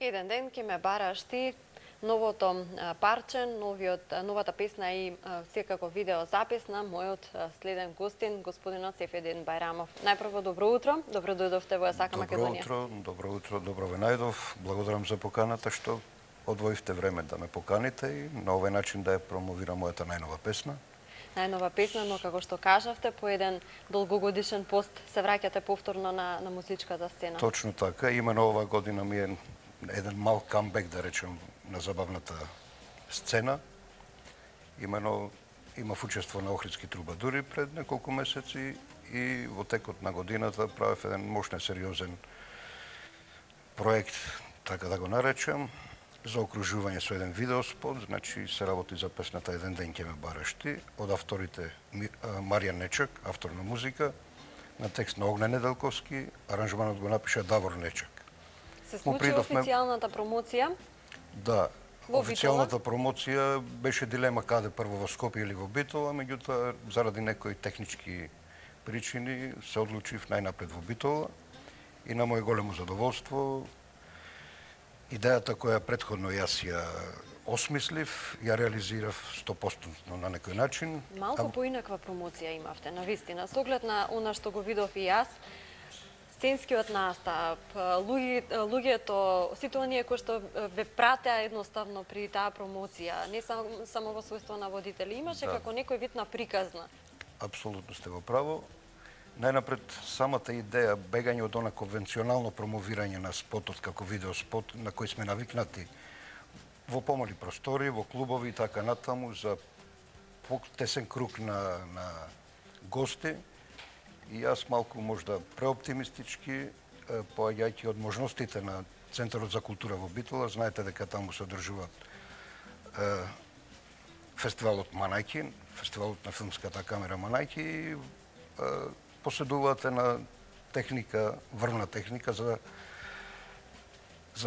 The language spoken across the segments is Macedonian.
Еден ден ќе ме бараш ти, новото парче, новата песна и секако видео запис на мојот следен гостин, господинот Сефедин Бајрамов. Најпрво добро утро, добро дојдовте во Сака Македонија. Добро утро, добро ве најдов. Благодарам за поканата што одвоивте време да ме поканите и на овој начин да ја промовирам мојата најнова песна. Најнова песна, но како што кажавте, по еден долгогодишен пост се враќате повторно на музичката сцена. Точно така, именно ова година ми е еден мал камбек, да речем, на забавната сцена. Именно имав учество на Охридски трубадури пред неколку месеци и во текот на годината правев еден мощен сериозен проект, така да го наречем, за окружување со еден видеоспот, значи се работи за песната "Еден ден ќе ме бараш ти", од авторите Маријан Нечак, автор на музика, на текст на Огнен Неделковски, аранжманот го напиша Давор Нечак. Се случи официјалната промоција? Да, официјалната промоција беше дилема каде прво, во Скопје или во Битола, меѓутоа заради некои технички причини се одлучив најнапред во Битола и на моје големо задоволство идејата која претходно јас ја осмислив, ја реализирав 100% на некој начин. Малку поинаква промоција имавте, навистина. Со оглед на она што го видов и јас, сценскиот настап, луѓето, сите оние кои што ве пратеа едноставно при таа промоција, не само во својство на водители, имаше како некој вид на приказна. Апсолутно сте во право. Најнапред, самата идеја, бегање од она конвенционално промовирање на спотот како видеоспот, на кој сме навикнати во помали простори, во клубови и така натаму, за потесен круг на гости. И јас малку можда преоптимистички, поаѓајќи од можностите на Центарот за култура во Битола, знаете дека таму се одржува фестивалот Манајки, фестивалот на филмската камера Манајки и поседуваат на техника, врвна техника за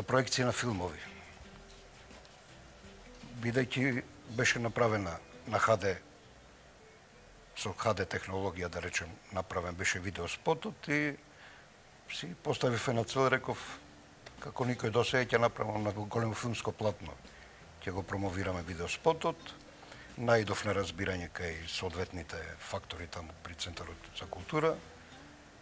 проекција на филмови. Бидејќи беше направена на HD, со HD технологија, да речем, направен беше видеоспотот и си поставив на цел, реков, како никој досега ќе направам на големо филмско платно. Ќе го промовираме видеоспотот, најдов на разбирање кај соодветните фактори таму при Центарот за култура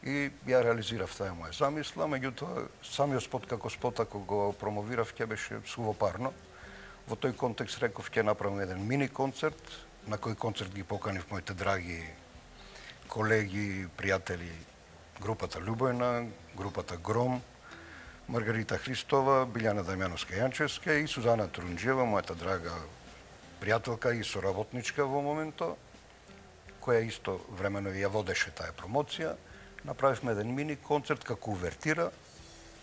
и ја реализирав таа моја замисла, меѓутоа самиот спот како спот, ако го промовирав, ќе беше сувопарно. Во тој контекст реков ќе направам еден мини концерт, на кој концерт ги поканив моите драги колеги, пријатели, групата Љубојна, групата Гром, Маргарита Христова, Билјана Дамјановска-Јанчевска и Сузана Трунџиева, мојата драга пријателка и соработничка во моментот, која исто времено ја водеше таа промоција. Направивме еден мини концерт како увертира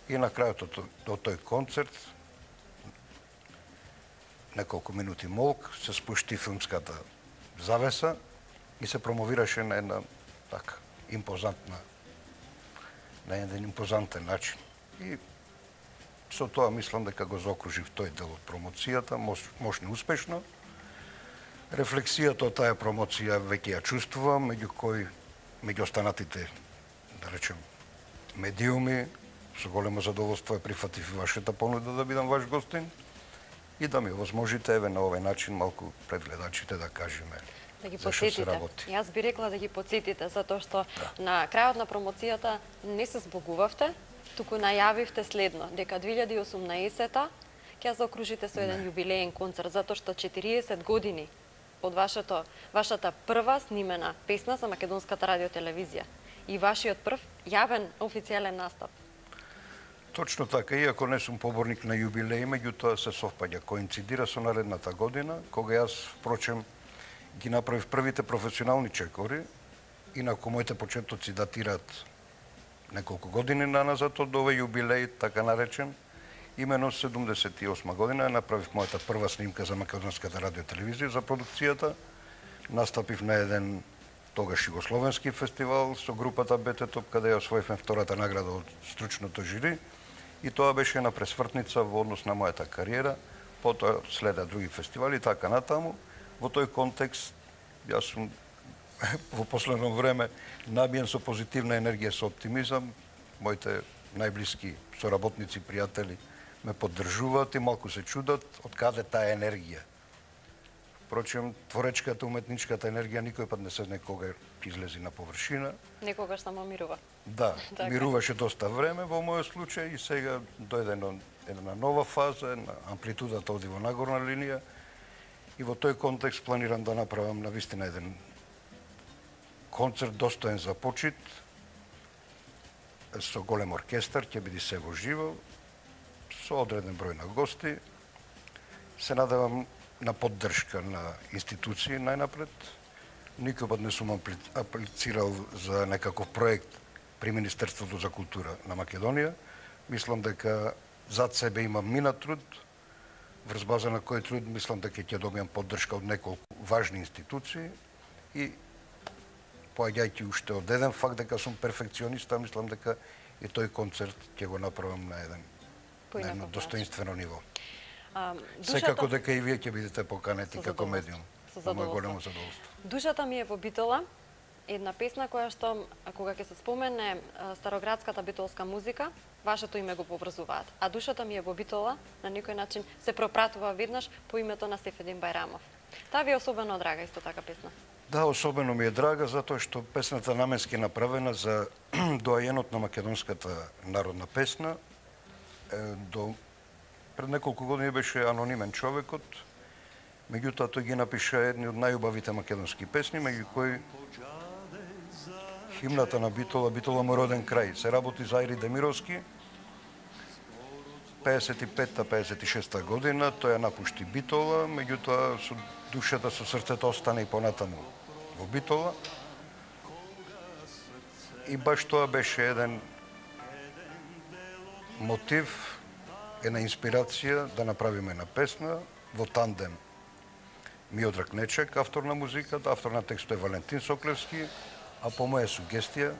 и на крајот од тој концерт, неколку минути молк, се спушти филмската завеса и се промовираше на една така импозантна, на еден импозантен начин. И со тоа мислам дека го заокружив тој дел од промоцијата, мощно успешно. Рефлексијата од таа промоција веќе ја чувствувам, меѓу останатите, да речем, медиуми. Со големо задоволство ја прифатив вашата понуда да бидам ваш гостин и да ми овозможите, еве на овој начин, малку пред гледачите да кажеме зашто се работи. Јас би рекла да ги потсетите, затоа што на крајот на промоцијата не се збогувавте, туку најавивте следно, дека 2018-та ќе заокружите со еден јубилеен концерт, затоа што 40 години од вашата прва снимена песна за македонската радиотелевизија и вашиот прв јавен официјален настап. Точно така, иако не сум поборник на јубилеи, меѓутоа се совпаѓа, коинцидира со наредната година, кога јас, впрочем, ги направив првите професионални чекори, инаку моите почетоци датираат неколку години наназад од овој јубилеј, така наречен. Имено 78 година направив мојата прва снимка за македонската радиотелевизија за продукцијата. Настапив на еден тогаш југословенски фестивал со групата БТ-топ, каде ја освоивме втората награда од стручното жири. И тоа беше една пресвртница во однос на мојата кариера. Потоа следа други фестивали, така натаму. Во тој контекст, јас сум во последно време набиен со позитивна енергија, со оптимизам. Моите најблиски соработници, пријатели ме поддржуваат и малку се чудат од каде таа енергија. Впрочем, творечката, уметничката енергија никој пат не се знае кога ќе излези на површина. Некогаш само мирува. Да, Така. мируваше доста време во мојот случај и сега дојде една нова фаза, една амплитудата оди во нагорна линија и во тој контекст планирам да направам навистина еден концерт достоен за почит со голем оркестар, ќе биде се во живо, со одреден број на гости. Се надевам на поддршка на институции најнапред. Никој пат не сум аплицирал за некаков проект при Министерството за култура на Македонија. Мислам дека зад себе имам минат труд, врз база на кој труд мислам дека ќе добиам поддршка од неколку важни институции и поаѓајќи уште од еден факт дека сум перфекциониста, мислам дека и тој концерт ќе го направам на едно достоинствено ниво. Секако дека и вие ќе бидете поканети како медиум. Со мој големо задоволство. Душата ми е во Битола, една песна која што, кога ќе се спомене староградската битолска музика, вашето име го поврзуваат. А душата ми е во Битола, на некој начин се пропратува веднаш по името на Сефедин Бајрамов. Таа ви е особено драга исто така песна? Да, особено ми е драга, затоа што песната наменски е направена за доајенот на македонската народна песна. Пред неколку години беше анонимен човекот, меѓутоа тој ги напиша едни од најубавите македонски песни, меѓу кои химната на Битола, Битола мој роден крај. Се работи за Ајри Демировски. 55-56 година тој ја напушти Битола, меѓутоа со душата, со срцето остане и понатаму во Битола. И баш тоа беше еден мотив, една инспирација да направиме една песна во тандем. Миодраг Нечек, автор на музиката, автор на текстот е Валентин Соклевски, а по моја сугестија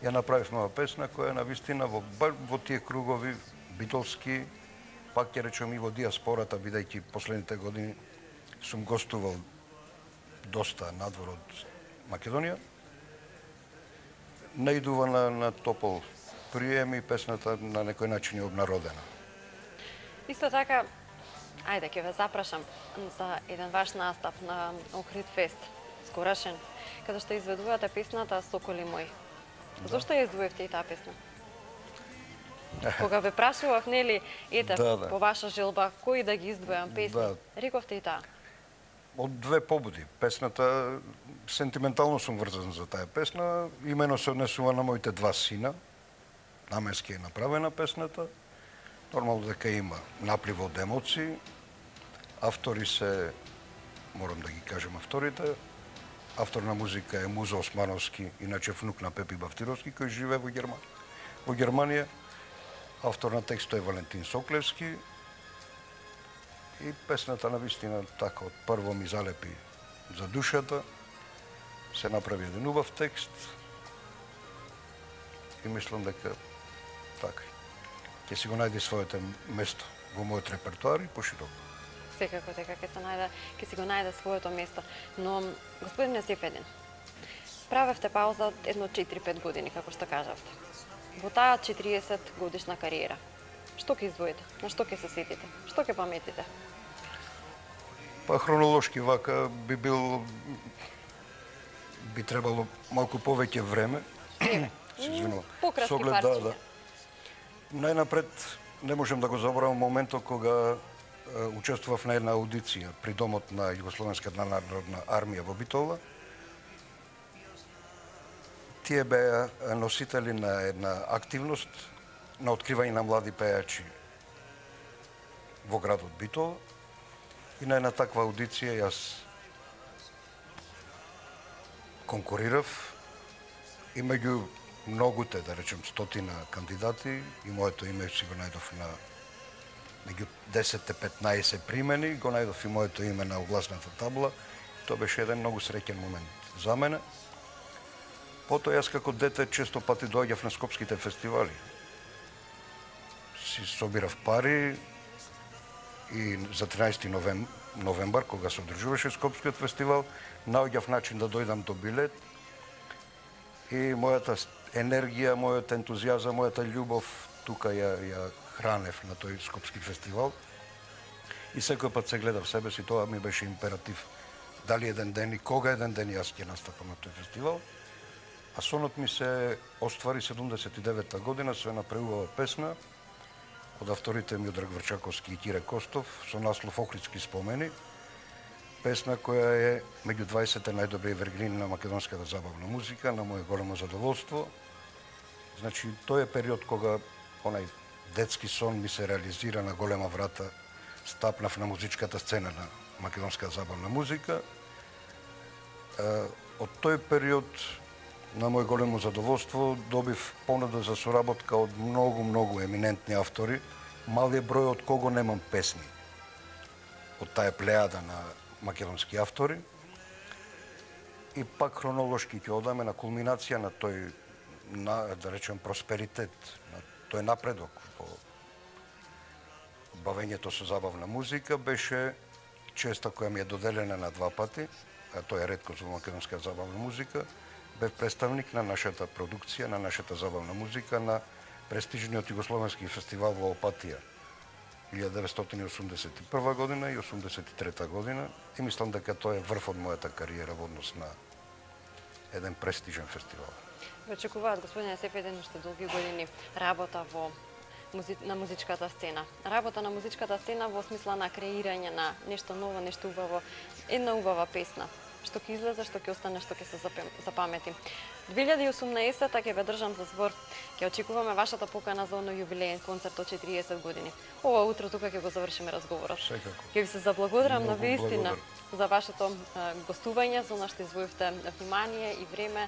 ја направивме ова песна која навистина во тие кругови битолски, пак ќе речем и во диаспората, бидејќи последните години сум гостувал доста надвор од Македонија, наидува на топол прием и песната на некој начин е обнародена. Исто така, ајде ќе ве запрашам за еден ваш настап на Охрид Фест, скорашен, каде што изведувате песната Соколи мој. Зошто ја издвоевте и таа песна? Кога ве прашував, нели, ете, по ваша желба, кои да ги издвојам песни, рековте и таа. Од две побуди. Песната, сентиментално сум врзан за таа песна, имено се однесува на моите два сина, наменски е направена песната, нормално дека има наплив од емоции, автори се, морам да ги кажем авторите, автор на музика е Музо Османовски, иначе внук на Пепи Бавтировски, кој живее во Германија. Автор на текстот е Валентин Соклевски. И песната навистина така од прво ми залепи за душата. Се направи еден убав текст. И мислам дека така ќе си го најде своето место во мојот репертоар и пошироко. Секако дека ќе си го најде своето место. Но, господине Сефедин, правевте пауза од едно 4-5 години, како што кажавте. Во таа 40 годишна кариера, што ќе издвоите? На што ќе се сетите? Што ќе паметите? Па хронолошки вака би требало малку повеќе време. Се извинувам. Пократки парчиња. Најнапред не можем да го заборавам моментот кога учествував на една аудиција при домот на Југословенската народна армија во Битола. Тие беа носители на една активност на откривање на млади пејачи во градот Битола. И на една таква аудиција јас конкурирав и меѓу многуте, да речем, стотина кандидати и моето име си го најдов на меѓу 10-15 примени, го најдов и моето име на огласната табла. Тоа беше еден многу среќен момент за мене. Потоа јас како дете често пати доаѓав на скопските фестивали. Си собирав пари и за 13 новембар, кога се одржуваше Скопскиот фестивал, наоѓав начин да дојдам до билет и мојата енергија, мојот ентузијазам, мојата љубов тука ја хранев на тој Скопски фестивал. И секој пат се гледав себе си, тоа ми беше императив. Дали еден ден и кога еден ден јас ќе настапам на тој фестивал. А сонот ми се оствари 79-та година со една преубава песна од авторите Миодраг Врчаковски и Кире Костов со наслов Охридски спомени. Песна која е меѓу 20 најдобри евергрини на македонската забавна музика, на моје големо задоволство. Значи, тој е период кога онај детски сон ми се реализира на голема врата, стапнав на музичката сцена на македонската забавна музика. Од тој период, на моје големо задоволство, добив понуда за соработка од многу еминентни автори, малиот број од кого немам песни. Од таа плејада на македонски автори. И пак хронолошки ќе одаме на кулминација на тој, да речем, просперитет, на тој напредок во бавењето со забавна музика, беше честа која ми е доделена на 2 пати, а тоа е ретко во македонска забавна музика, бев представник на нашата продукција, на нашата забавна музика, на престижниот југословенски фестивал во Опатија 1981 година и 1983 година, и мислам дека тоа е врв од мојата кариера во однос на еден престижен фестивал. Ве очекуваат, господине Сефедин, уште долги години работа на музичката сцена. Работа на музичката сцена во смисла на креирање на нешто ново, нешто убаво, една убава песна, што ќе излезе, што ќе остане, што ќе се запамети. 2018-та ќе ве држам за збор, ќе очекуваме вашата покана за оној јубилеен концерт од 40 години. Ова утро тука ќе го завршиме разговорот. Секако. Ќе ви се заблагодарам на вистина за вашето гостување, за она што извоивте внимание и време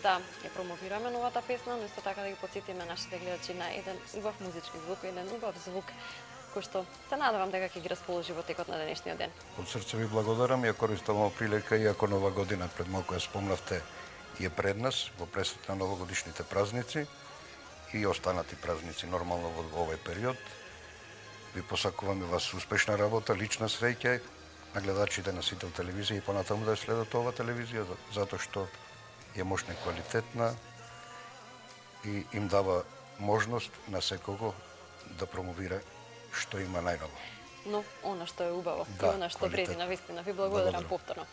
да ја промовираме новата песна, но исто така да ги потсетиме нашите гледачи на еден убав музички звук, еден убав звук кој што се надевам дека ќе ги расположи во текот на денешниот ден. Од срце ви благодарам, ја користам оваа прилика, иако нова година пред малку ја спомнавте и е пред нас, во пресет на новогодишните празници и останати празници нормално во овој период. Ви посакуваме вас успешна работа, лична среќа на гледачите на Сител телевизија и понатаму да следат оваа телевизија, затоа што е мощна и квалитетна и им дава можност на секого да промовира што има најново. Но она што е убаво, да, и она што вреди, навистина. Ви благодарам повторно.